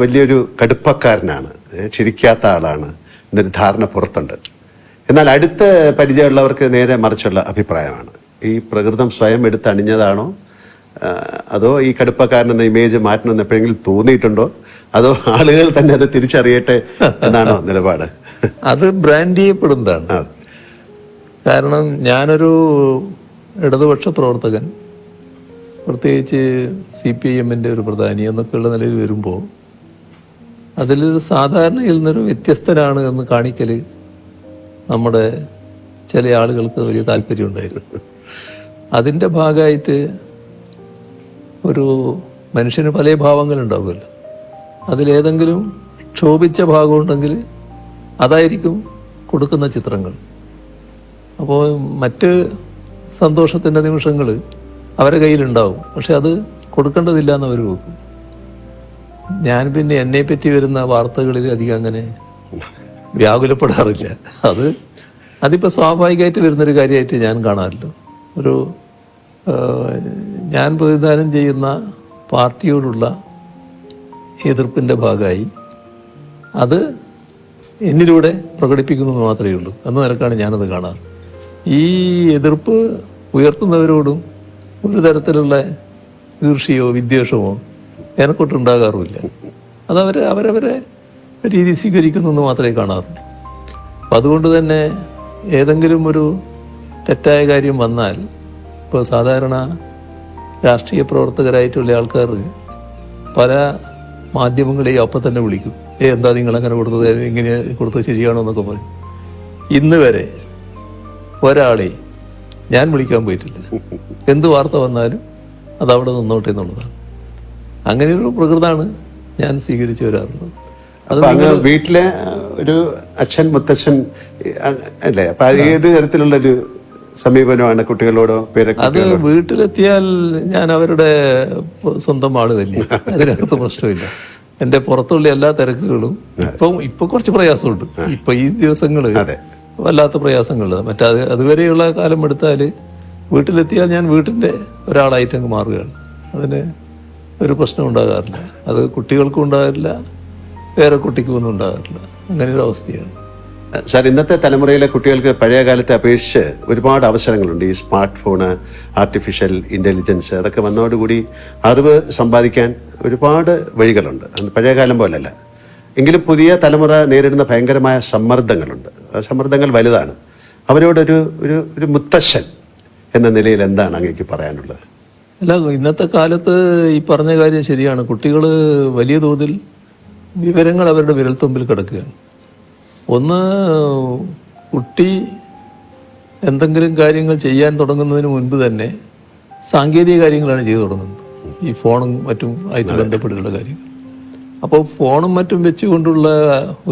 വലിയൊരു കടുപ്പക്കാരനാണ്, ചിരിക്കാത്ത ആളാണ് എന്നൊരു ധാരണ പുറത്തുണ്ട്. എന്നാൽ അടുത്ത പരിചയമുള്ളവർക്ക് നേരെ മറിച്ചുള്ള അഭിപ്രായമാണ്. ഈ പ്രകൃതം സ്വയം എടുത്തണിഞ്ഞതാണോ, അതോ ഈ കടുപ്പക്കാരനെന്ന ഇമേജ് മാറ്റണമെന്ന് എപ്പോഴെങ്കിലും തോന്നിയിട്ടുണ്ടോ, അതോ ആളുകൾ തന്നെ അത് തിരിച്ചറിയട്ടെ എന്നാണോ നിലപാട്? അത് ബ്രാൻഡ് ചെയ്യപ്പെടുന്നതാണ്. കാരണം ഞാനൊരു ഇടതുപക്ഷ പ്രവർത്തകൻ, പ്രത്യേകിച്ച് CPIM-ൻ്റെ ഒരു പ്രധാനി എന്നൊക്കെയുള്ള നിലയിൽ വരുമ്പോൾ അതിലൊരു സാധാരണയിൽ നിന്നൊരു വ്യത്യസ്തനാണ് എന്ന് കാണിക്കൽ നമ്മുടെ ചില ആളുകൾക്ക് വലിയ താല്പര്യമുണ്ടായിരുന്നു. അതിൻ്റെ ഭാഗമായിട്ട് ഒരു മനുഷ്യന് പല ഭാവങ്ങളുണ്ടാവുമല്ലോ, അതിലേതെങ്കിലും ക്ഷോഭിച്ച ഭാഗമുണ്ടെങ്കിൽ അതായിരിക്കും കൊടുക്കുന്ന ചിത്രങ്ങൾ. അപ്പോൾ മറ്റ് സന്തോഷത്തിൻ്റെ നിമിഷങ്ങൾ അവരുടെ കയ്യിലുണ്ടാവും, പക്ഷെ അത് കൊടുക്കേണ്ടതില്ല എന്ന് അവർ വെക്കും. ഞാൻ പിന്നെ എന്നെ പറ്റി വരുന്ന വാർത്തകളിൽ അധികം അങ്ങനെ വ്യാകുലപ്പെടാറില്ല. അതിപ്പോൾ സ്വാഭാവികമായിട്ട് വരുന്നൊരു കാര്യമായിട്ട് ഞാൻ കാണാറില്ല. ഞാൻ പ്രതിദാനം ചെയ്യുന്ന പാർട്ടിയോടുള്ള എതിർപ്പിൻ്റെ ഭാഗമായി അത് എന്നിലൂടെ പ്രകടിപ്പിക്കുന്നത് മാത്രമേ ഉള്ളൂ എന്ന നിലക്കാണ് ഞാനത് കാണാറ്. ഈ എതിർപ്പ് ഉയർത്തുന്നവരോടും ഒരു തരത്തിലുള്ള ഈർഷ്യയോ വിദ്വേഷമോ എനക്കൊട്ടുണ്ടാകാറുമില്ല. അവരവരെ രീതി സ്വീകരിക്കുന്നു മാത്രമേ കാണാറുള്ളൂ. അപ്പം അതുകൊണ്ട് തന്നെ ഏതെങ്കിലും ഒരു തെറ്റായ കാര്യം വന്നാൽ, ഇപ്പോൾ സാധാരണ രാഷ്ട്രീയ പ്രവർത്തകരായിട്ടുള്ള ആൾക്കാർ പല മാധ്യമങ്ങളെയും അപ്പം തന്നെ വിളിക്കും, എന്താ നിങ്ങളങ്ങനെ കൊടുത്തത്, ഇങ്ങനെ കൊടുത്തത് ശരിയാണോ എന്നൊക്കെ പറയും. ഇന്ന് വരെ ഒരാളെ ഞാൻ വിളിക്കാൻ പോയിട്ടില്ല. എന്ത് വാർത്ത വന്നാലും അതവിടെ നിന്നോട്ടെ എന്നുള്ളതാണ്. അങ്ങനെയൊരു പ്രകൃതമാണ് ഞാൻ സ്വീകരിച്ചു വരാറുള്ളത്. അത് വീട്ടിലെ ഒരു അച്ഛൻ മുത്തച്ഛൻ അല്ലേ? അപ്പൊ ഏത് തരത്തിലുള്ളൊരു സമീപനമാണ് കുട്ടികളോടോ അത് വീട്ടിലെത്തിയാൽ ഞാൻ അവരുടെ സ്വന്തം ആള് തന്നെ, അതിനകത്ത് പ്രശ്നമില്ല. എൻ്റെ പുറത്തുള്ള എല്ലാ തിരക്കുകളും ഇപ്പൊ കുറച്ച് പ്രയാസമുണ്ട്. ഇപ്പൊ ഈ ദിവസങ്ങള് വല്ലാത്ത പ്രയാസങ്ങള്. അതുവരെയുള്ള കാലം എടുത്താൽ വീട്ടിലെത്തിയാൽ ഞാൻ വീട്ടിൻ്റെ ഒരാളായിട്ട് അങ്ങ് മാറുകയാണ്. അതിന് ഒരു പ്രശ്നം ഉണ്ടാകാറില്ല. അത് കുട്ടികൾക്കും ഉണ്ടാകാറില്ല, വേറെ കുട്ടിക്കും ഒന്നും ഉണ്ടാകാറില്ല. അങ്ങനെ ഒരു അവസ്ഥയാണ്. സാർ, ഇന്നത്തെ തലമുറയിലെ കുട്ടികൾക്ക് പഴയ കാലത്തെ അപേക്ഷിച്ച് ഒരുപാട് അവസരങ്ങളുണ്ട്. ഈ സ്മാർട്ട് ഫോണ്, ആർട്ടിഫിഷ്യൽ ഇൻ്റലിജൻസ് അതൊക്കെ വന്നതോടുകൂടി അറിവ് സമ്പാദിക്കാൻ ഒരുപാട് വഴികളുണ്ട്. പഴയ കാലം പോലല്ല. എങ്കിലും പുതിയ തലമുറ നേരിടുന്ന ഭയങ്കരമായ സമ്മർദ്ദങ്ങളുണ്ട്. സമ്മർദ്ദങ്ങൾ വലുതാണ്. അവരോടൊരു ഒരു മുത്തശ്ശൻ എന്ന നിലയിൽ എന്താണ് അങ്ങേക്ക് പറയാനുള്ളത്? അല്ല, ഇന്നത്തെ കാലത്ത് ഈ പറഞ്ഞ കാര്യം ശരിയാണ്. കുട്ടികൾ വലിയ തോതിൽ വിവരങ്ങൾ അവരുടെ വിരൽത്തുമ്പിൽ കിടക്കുകയാണ്. ഒന്ന്, കുട്ടി എന്തെങ്കിലും കാര്യങ്ങൾ ചെയ്യാൻ തുടങ്ങുന്നതിന് മുൻപ് തന്നെ സാങ്കേതിക കാര്യങ്ങളാണ് ചെയ്തു തുടങ്ങുന്നത്. ഈ ഫോണും മറ്റും ആയിട്ട് ബന്ധപ്പെട്ടുള്ള കാര്യങ്ങൾ. അപ്പോൾ ഫോണും മറ്റും വെച്ചുകൊണ്ടുള്ള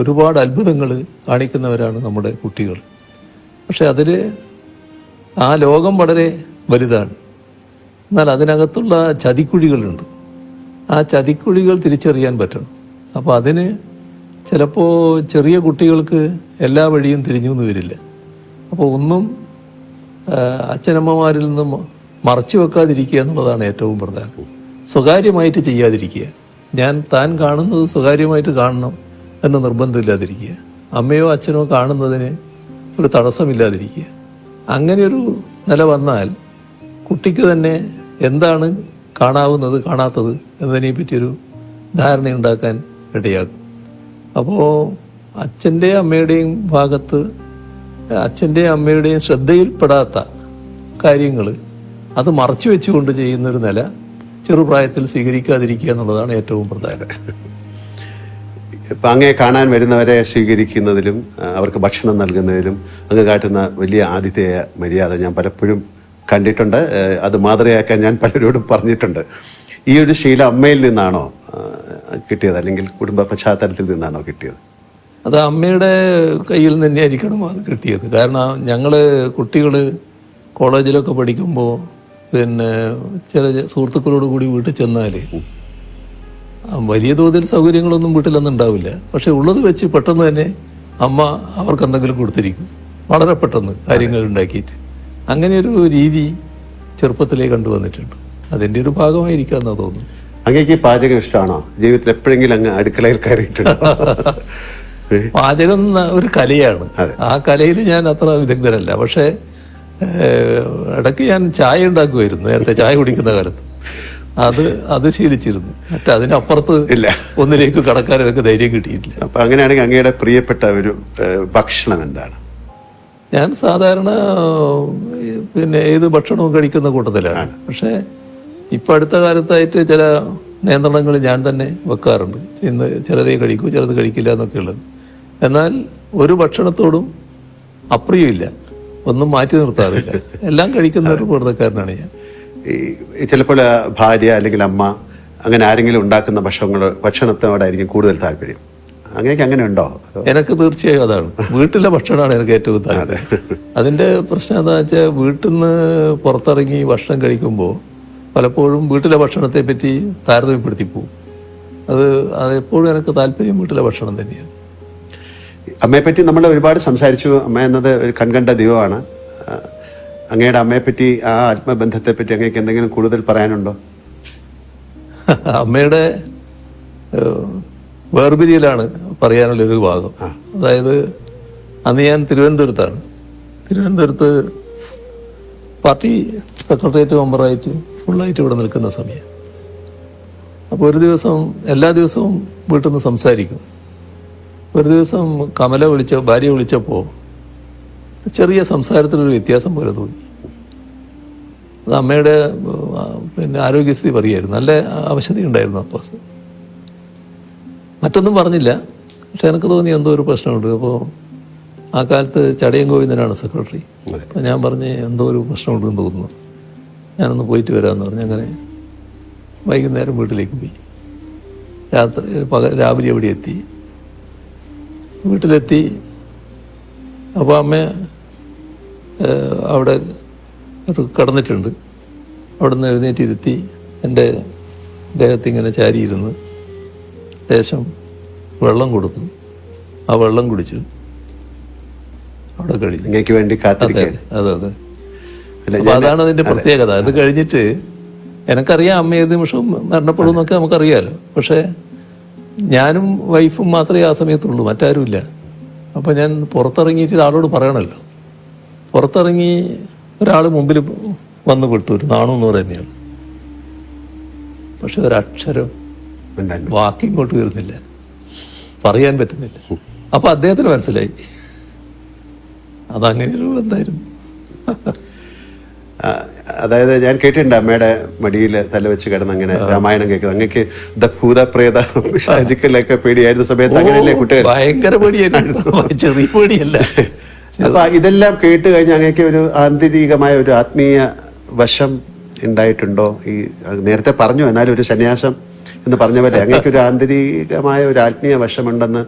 ഒരുപാട് അത്ഭുതങ്ങൾ കാണിക്കുന്നവരാണ് നമ്മുടെ കുട്ടികൾ. പക്ഷെ അതിൽ ആ ലോകം വളരെ വലുതാണ്. എന്നാൽ അതിനകത്തുള്ള ചതിക്കുഴികളുണ്ട്. ആ ചതിക്കുഴികൾ തിരിച്ചറിയാൻ പറ്റണം. അപ്പോൾ അതിന് ചിലപ്പോൾ ചെറിയ കുട്ടികൾക്ക് എല്ലാ വഴിയും തിരിഞ്ഞു എന്ന് വരില്ല. അപ്പോൾ ഒന്നും അച്ഛനമ്മമാരിൽ നിന്നും മറച്ചു വെക്കാതിരിക്കുക എന്നുള്ളതാണ് ഏറ്റവും പ്രധാനം. സ്വകാര്യമായിട്ട് ചെയ്യാതിരിക്കുക. താൻ കാണുന്നത് സ്വകാര്യമായിട്ട് കാണണം എന്ന നിർബന്ധമില്ലാതിരിക്കുക. അമ്മയോ അച്ഛനോ കാണുന്നതിന് ഒരു തടസ്സമില്ലാതിരിക്കുക. അങ്ങനെയൊരു നില വന്നാൽ കുട്ടിക്ക് തന്നെ എന്താണ് കാണാവുന്നത്, കാണാത്തത് എന്നതിനെ പറ്റിയൊരു ധാരണയുണ്ടാക്കാൻ ഇടയാകും. അപ്പോൾ അച്ഛൻ്റെയും അമ്മയുടെയും ഭാഗത്ത്, അച്ഛൻ്റെയും അമ്മയുടെയും ശ്രദ്ധയിൽപ്പെടാത്ത കാര്യങ്ങൾ അത് മറച്ചു വെച്ചുകൊണ്ട് ചെയ്യുന്നൊരു നില ചെറുപ്രായത്തിൽ സ്വീകരിക്കാതിരിക്കുക എന്നുള്ളതാണ് ഏറ്റവും പ്രധാനം. ഇപ്പം അങ്ങേ കാണാൻ വരുന്നവരെ സ്വീകരിക്കുന്നതിലും അവർക്ക് ഭക്ഷണം നൽകുന്നതിലും അങ്ങ് കാട്ടുന്ന വലിയ ആതിഥേയ മര്യാദ ഞാൻ പലപ്പോഴും കണ്ടിട്ടുണ്ട്. അത് മാതൃകയാക്കാൻ ഞാൻ പലരോടും പറഞ്ഞിട്ടുണ്ട്. ഈ ഒരു ശീലം അമ്മയിൽ നിന്നാണോ കിട്ടിയത്, അല്ലെങ്കിൽ കുടുംബ പശ്ചാത്തലത്തിൽ നിന്നാണോ കിട്ടിയത്? അത് അമ്മയുടെ കയ്യിൽ നിന്ന് തന്നെയായിരിക്കണം അത് കിട്ടിയത്. കാരണം ഞങ്ങൾ കുട്ടികൾ കോളേജിലൊക്കെ പഠിക്കുമ്പോൾ പിന്നെ ചില സുഹൃത്തുക്കളോട് കൂടി വീട്ടിൽ ചെന്നാൽ വലിയ തോതിൽ സൗകര്യങ്ങളൊന്നും വീട്ടിലൊന്നും ഉണ്ടാവില്ല. പക്ഷെ ഉള്ളത് വെച്ച് പെട്ടെന്ന് തന്നെ അമ്മ അവർക്ക് എന്തെങ്കിലും കൊടുത്തിരിക്കും, വളരെ പെട്ടെന്ന് കാര്യങ്ങൾ ഉണ്ടാക്കിയിട്ട്. അങ്ങനെയൊരു രീതി ചെറുപ്പത്തിലേ കണ്ടുവന്നിട്ടുണ്ട്. അതിൻ്റെ ഒരു ഭാഗമായിരിക്കാമെന്നാണ് തോന്നുന്നു. അങ്ങേക്ക് പാചകം ഇഷ്ടമാണോ? ജീവിതത്തിൽ എപ്പോഴെങ്കിലും അങ്ങ് അടുക്കളയിൽ കയറിയിട്ടുണ്ടോ? പാചകം ഒരു കലയാണ്. ആ കലയിൽ ഞാൻ അത്ര വിദഗ്ധനല്ല. പക്ഷേ ഇടയ്ക്ക് ഞാൻ ചായ ഉണ്ടാക്കുമായിരുന്നു നേരത്തെ, ചായ കുടിക്കുന്ന കാലത്ത്. അത് ശീലിച്ചിരുന്നു. അതിനപ്പുറത്ത് ഇല്ല, ഒന്നിലേക്ക് കടക്കാൻ എനിക്ക് ധൈര്യം കിട്ടിയിട്ടില്ല. അപ്പൊ അങ്ങനെയാണെങ്കിൽ അങ്ങയുടെ പ്രിയപ്പെട്ട ഒരു ഭക്ഷണം എന്താണ്? ഞാൻ സാധാരണ ഏത് ഭക്ഷണവും കഴിക്കുന്ന കൂട്ടത്തിലാണ്. പക്ഷേ ഇപ്പൊ അടുത്ത കാലത്തായിട്ട് ചില നിയന്ത്രണങ്ങൾ ഞാൻ തന്നെ വെക്കാറുണ്ട്. ഇന്ന് ചിലതേ കഴിക്കൂ, ചിലത് കഴിക്കില്ല എന്നൊക്കെ ഉള്ളത്. എന്നാൽ ഒരു ഭക്ഷണത്തോടും അപ്രിയമില്ല, ഒന്നും മാറ്റി നിർത്താറില്ല. എല്ലാം കഴിക്കുന്ന ഒരു കൂട്ടക്കാരനാണ് ഞാൻ. ഈ ചിലപ്പോൾ ഭാര്യ അല്ലെങ്കിൽ അമ്മ അങ്ങനെ ആരെങ്കിലും ഉണ്ടാക്കുന്ന ഭക്ഷണത്തോടായിരിക്കും കൂടുതൽ താല്പര്യം. അങ്ങനെയൊക്കെ അങ്ങനെ ഉണ്ടോ? എനിക്ക് തീർച്ചയായും അതാണ്. വീട്ടിലെ ഭക്ഷണമാണ് എനിക്ക് ഏറ്റവും താല്പര്യം. അതിന്റെ പ്രശ്നം എന്താ വെച്ചാൽ, വീട്ടിൽ നിന്ന് പുറത്തിറങ്ങി ഭക്ഷണം കഴിക്കുമ്പോൾ പലപ്പോഴും വീട്ടിലെ ഭക്ഷണത്തെ പറ്റി താരതമ്യപ്പെടുത്തി പോകും. അതെപ്പോഴും എനിക്ക് താല്പര്യം വീട്ടിലെ ഭക്ഷണം തന്നെയാണ്. അമ്മയെപ്പറ്റി നമ്മൾ ഒരുപാട് സംസാരിച്ചു. അമ്മ എന്നത് ഒരു കൺകണ്ട ദൈവമാണ്. അങ്ങയുടെ അമ്മയെപ്പറ്റി, ആ ആത്മബന്ധത്തെ പറ്റി അങ്ങേക്ക് എന്തെങ്കിലും കൂടുതൽ പറയാനുണ്ടോ? അമ്മയുടെ വേർപിരിയലാണ് പറയാനുള്ളൊരു ഭാഗം. അതായത് അന്ന് ഞാൻ തിരുവനന്തപുരത്താണ്. തിരുവനന്തപുരത്ത് പാർട്ടി സെക്രട്ടേറിയറ്റ് മെമ്പറായിട്ട് ഫുള്ളായിട്ട് ഇവിടെ നിൽക്കുന്ന സമയം. അപ്പോൾ ഒരു ദിവസം, എല്ലാ ദിവസവും വീട്ടിൽ നിന്ന് സംസാരിക്കും. ഒരു ദിവസം ഭാര്യ വിളിച്ചപ്പോൾ ചെറിയ സംസാരത്തിലൊരു വ്യത്യാസം പോലെ തോന്നി. അത് അമ്മയുടെ ആരോഗ്യസ്ഥിതി പറയുമായിരുന്നു. നല്ല അവശത ഉണ്ടായിരുന്നു അപ്പോൾ. മറ്റൊന്നും പറഞ്ഞില്ല, പക്ഷെ എനിക്ക് തോന്നി എന്തോ ഒരു പ്രശ്നമുണ്ട്. അപ്പോൾ ആ കാലത്ത് ചടയം ഗോവിന്ദനാണ് സെക്രട്ടറി. അപ്പോൾ ഞാൻ പറഞ്ഞ് എന്തോ ഒരു പ്രശ്നമുണ്ടെന്ന് തോന്നുന്നു, ഞാനൊന്ന് പോയിട്ട് വരാമെന്ന് പറഞ്ഞ് അങ്ങനെ വൈകുന്നേരം വീട്ടിലേക്ക് പോയി. രാവിലെ അവിടെ എത്തി. വീട്ടിലെത്തി. അപ്പോൾ അമ്മ അവിടെ കിടന്നിട്ടുണ്ട്. അവിടെ നിന്ന് എഴുന്നേറ്റിരുത്തി എൻ്റെ ദേഹത്തിങ്ങനെ ചാരിയിരുന്ന് ലേശം വെള്ളം കൊടുത്തു. ആ വെള്ളം കുടിച്ചു. അവിടെ കഴിഞ്ഞു. അങ്ങേക്ക് വേണ്ടി കാത്തിരിക്കുകയാണ്. അതെ. അപ്പോൾ അതാണ് അതിൻ്റെ പ്രത്യേകത. അത് കഴിഞ്ഞിട്ട് എനിക്കറിയാം അമ്മ ഏത് നിമിഷവും മരണപ്പെടും എന്നൊക്കെ നമുക്കറിയാമല്ലോ. പക്ഷേ ഞാനും വൈഫും മാത്രമേ ആ സമയത്തുള്ളൂ, മറ്റാരുമില്ല. അപ്പോൾ ഞാൻ പുറത്തിറങ്ങിയിട്ട് ആളോട് പറയണമല്ലോ. പുറത്തിറങ്ങി ഒരാൾ മുമ്പിൽ വന്നു പെട്ടു, ഒരു നാണു എന്ന് പറയുന്നയാൾ. പക്ഷെ ഒരക്ഷരം വാക്കിങ്ങോട്ട് വരുന്നില്ല, പറയാൻ പറ്റുന്നില്ല. അപ്പൊ അദ്ദേഹത്തിന് മനസ്സിലായി അതങ്ങനെയൊരു ബന്ധമായിരുന്നു. അതായത് ഞാൻ കേട്ടിട്ടുണ്ട് അമ്മയുടെ മടിയിൽ തല വെച്ച് കിടന്ന് അങ്ങനെ രാമായണം കേൾക്കുന്നത്. അങ്ങക്ക് ഭൂതപ്രേത പിശാചുക്കളൊക്കെ പേടിയായിരുന്ന സമയത്ത് അങ്ങനെയല്ലേ കുട്ടികൾ? ഭയങ്കര പേടിയായിരുന്നു, ചെറിയ പേടിയല്ല. അപ്പൊ ഇതെല്ലാം കേട്ട് കഴിഞ്ഞ് അങ്ങക്ക് ഒരു ആന്തരികമായ ഒരു ആത്മീയ വശം ഉണ്ടായിട്ടുണ്ടോ? ഈ നേരത്തെ പറഞ്ഞു, എന്നാലും ഒരു സന്യാസം എന്ന് പറഞ്ഞ പോലെ അങ്ങക്ക് ഒരു ആന്തരികമായ ഒരു ആത്മീയ വശമുണ്ടെന്ന്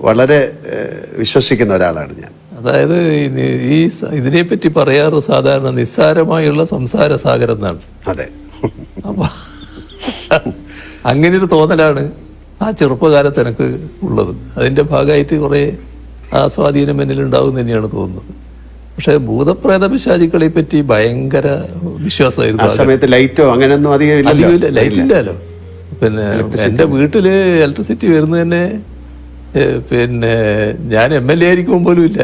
വളരെ വിശ്വസിക്കുന്ന ഒരാളാണ് ഞാൻ. അതായത് ഇതിനെപ്പറ്റി പറയാറ് സാധാരണ നിസ്സാരമായുള്ള സംസാര സാഗരം എന്നാണ്. അതെ. അപ്പൊ അങ്ങനെയൊരു തോന്നലാണ് ആ ചെറുപ്പകാലത്ത് എനിക്ക് ഉള്ളത്. അതിന്റെ ഭാഗമായിട്ട് കുറെ ആ സ്വാധീനം എന്നിലുണ്ടാവും തന്നെയാണ് തോന്നുന്നത്. പക്ഷെ ഭൂതപ്രേത പിശാചുക്കളെ പറ്റി ഭയങ്കര വിശ്വാസമായിരുന്നു. ആ സമയത്ത് ലൈറ്റോ അങ്ങനെയൊന്നും അധികം ലൈറ്റ് ഇല്ലല്ലോ. പിന്നെ എന്റെ വീട്ടില് ഇലക്ട്രിസിറ്റി വരുന്നത് തന്നെ ഞാൻ MLA ആയിരിക്കും പോലും ഇല്ല.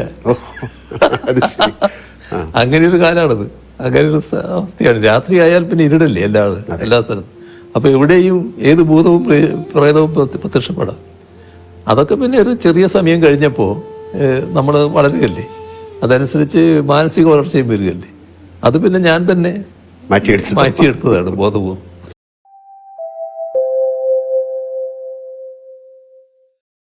അങ്ങനെ ഒരു കാലാണത്. അങ്ങനെ ഒരു അവസ്ഥയാണ്. രാത്രി ആയാൽ പിന്നെ ഇരുടല്ലേ എല്ലാ സ്ഥലത്തും. അപ്പൊ എവിടെയും ഏത് ഭൂതവും പ്രേതവും പ്രത്യക്ഷപ്പെടാം. അതൊക്കെ പിന്നെ ഒരു ചെറിയ സമയം കഴിഞ്ഞപ്പോൾ നമ്മൾ വളരുകയല്ലേ, അതനുസരിച്ച് മാനസിക വളർച്ചയും വരികയല്ലേ. അത് പിന്നെ ഞാൻ തന്നെ മാറ്റിയെടുത്തതാണ് ബോധപൂർവ്വം.